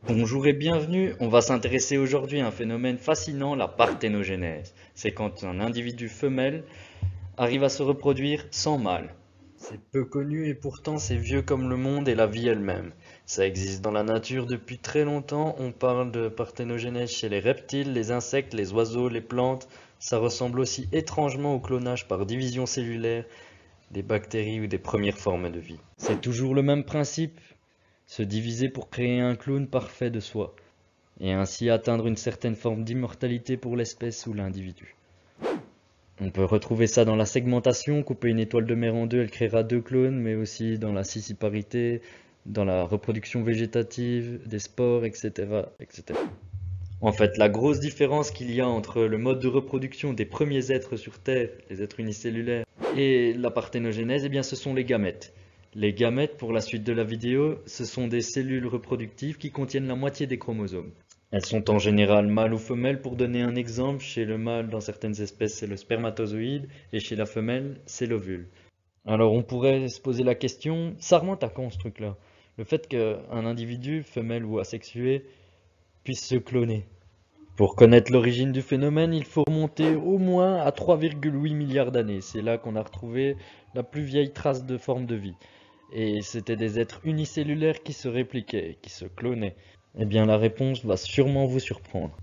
Bonjour et bienvenue, on va s'intéresser aujourd'hui à un phénomène fascinant, la parthénogenèse. C'est quand un individu femelle arrive à se reproduire sans mâle. C'est peu connu et pourtant c'est vieux comme le monde et la vie elle-même. Ça existe dans la nature depuis très longtemps, on parle de parthénogenèse chez les reptiles, les insectes, les oiseaux, les plantes. Ça ressemble aussi étrangement au clonage par division cellulaire des bactéries ou des premières formes de vie. C'est toujours le même principe, se diviser pour créer un clone parfait de soi, et ainsi atteindre une certaine forme d'immortalité pour l'espèce ou l'individu. On peut retrouver ça dans la segmentation, couper une étoile de mer en deux, elle créera deux clones, mais aussi dans la scissiparité, dans la reproduction végétative, des spores, etc., etc. En fait, la grosse différence qu'il y a entre le mode de reproduction des premiers êtres sur Terre, les êtres unicellulaires, et la parthénogenèse, eh bien, ce sont les gamètes. Les gamètes, pour la suite de la vidéo, ce sont des cellules reproductives qui contiennent la moitié des chromosomes. Elles sont en général mâles ou femelles. Pour donner un exemple, chez le mâle, dans certaines espèces, c'est le spermatozoïde, et chez la femelle, c'est l'ovule. Alors on pourrait se poser la question, ça remonte à quand ce truc-là? Le fait qu'un individu, femelle ou asexué, puisse se cloner. Pour connaître l'origine du phénomène, il faut remonter au moins à 3,8 milliards d'années. C'est là qu'on a retrouvé la plus vieille trace de forme de vie. Et c'était des êtres unicellulaires qui se répliquaient, qui se clonaient. Eh bien, la réponse va sûrement vous surprendre.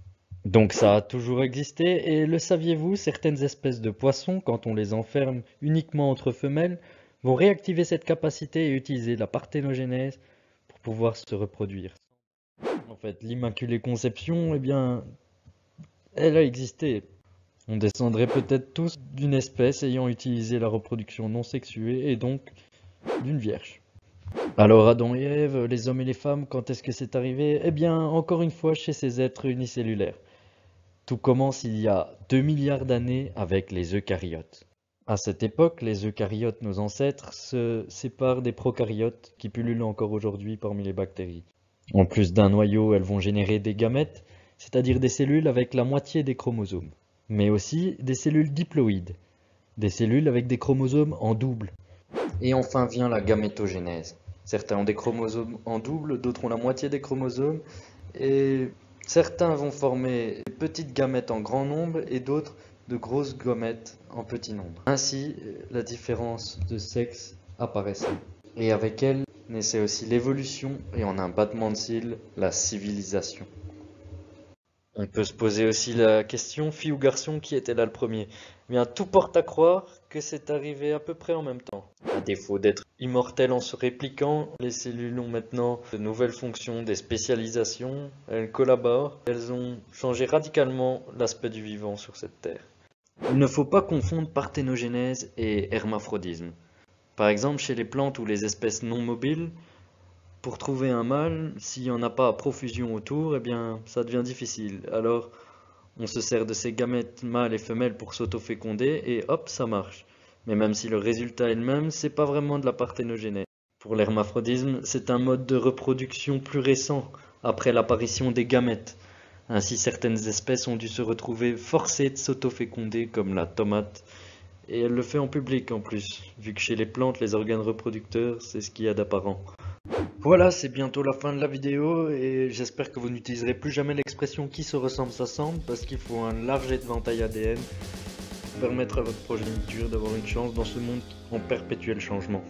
Donc ça a toujours existé, et le saviez-vous, certaines espèces de poissons, quand on les enferme uniquement entre femelles, vont réactiver cette capacité et utiliser la parthénogenèse pour pouvoir se reproduire. En fait, l'Immaculée Conception, eh bien, elle a existé. On descendrait peut-être tous d'une espèce ayant utilisé la reproduction non sexuée et donc d'une vierge. Alors Adam et Ève, les hommes et les femmes, quand est-ce que c'est arrivé? Eh bien, encore une fois, chez ces êtres unicellulaires. Tout commence il y a 2 milliards d'années avec les eucaryotes. À cette époque, les eucaryotes, nos ancêtres, se séparent des prokaryotes qui pullulent encore aujourd'hui parmi les bactéries. En plus d'un noyau, elles vont générer des gamètes, c'est-à-dire des cellules avec la moitié des chromosomes, mais aussi des cellules diploïdes, des cellules avec des chromosomes en double. Et enfin vient la gamétogenèse. Certains ont des chromosomes en double, d'autres ont la moitié des chromosomes, et certains vont former des petites gamètes en grand nombre et d'autres de grosses gamètes en petit nombre. Ainsi, la différence de sexe apparaissait. Et avec elle naissait aussi l'évolution et en un battement de cils, la civilisation. On peut se poser aussi la question, fille ou garçon, qui était là le premier? Eh bien, tout porte à croire que c'est arrivé à peu près en même temps. À défaut d'être immortelles en se répliquant, les cellules ont maintenant de nouvelles fonctions, des spécialisations, elles collaborent, elles ont changé radicalement l'aspect du vivant sur cette terre. Il ne faut pas confondre parthénogenèse et hermaphrodisme. Par exemple, chez les plantes ou les espèces non mobiles, pour trouver un mâle, s'il n'y en a pas à profusion autour, eh bien, ça devient difficile. Alors, on se sert de ces gamètes mâles et femelles pour s'autoféconder et hop, ça marche. Mais même si le résultat est le même, c'est pas vraiment de la parthénogenèse. Pour l'hermaphrodisme, c'est un mode de reproduction plus récent, après l'apparition des gamètes. Ainsi, certaines espèces ont dû se retrouver forcées de s'autoféconder, comme la tomate. Et elle le fait en public en plus, vu que chez les plantes, les organes reproducteurs, c'est ce qu'il y a d'apparent. Voilà, c'est bientôt la fin de la vidéo et j'espère que vous n'utiliserez plus jamais l'expression qui se ressemble s'assemble parce qu'il faut un large éventail ADN pour permettre à votre progéniture d'avoir une chance dans ce monde en perpétuel changement.